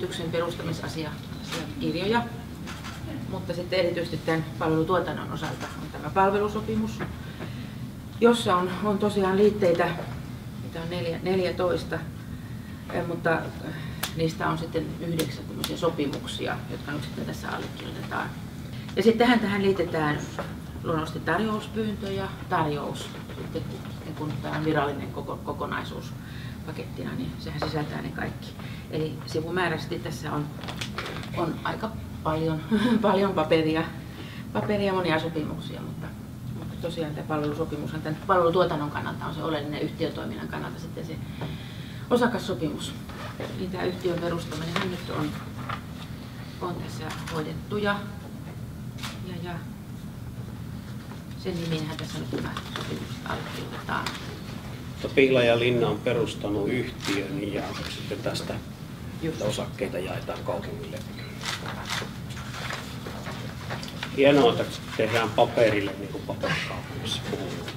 yrityksen perustamisasiakirjoja, mutta sitten erityisesti tämän palvelutuotannon osalta on tämä palvelusopimus, jossa on tosiaan liitteitä, mitä on 14, mutta niistä on sitten 9 tämmöisiä sopimuksia, jotka nyt sitten tässä allekirjoitetaan. Ja sitten tähän liitetään luonnollisesti tarjouspyyntö ja tarjous, sitten, kun tämä on virallinen kokonaisuus pakettina, niin sehän sisältää ne kaikki. Eli sivumääräisesti tässä on aika paljon paperia, monia sopimuksia, mutta tosiaan tämä palvelusopimus on tämän palvelutuotannon kannalta on se oleellinen, yhtiötoiminnan kannalta sitten se osakassopimus. Niin tämä yhtiön perustaminen nyt on tässä hoidettu ja sen nimiinhän tässä nyt tämä sopimus allekirjoitetaan. Piila ja Linna on perustanut yhtiön ja sitten tästä osakkeita jaetaan kaupungille. Hienoa, että tehdään paperille niin kuin paperikaupungissa puhutaan.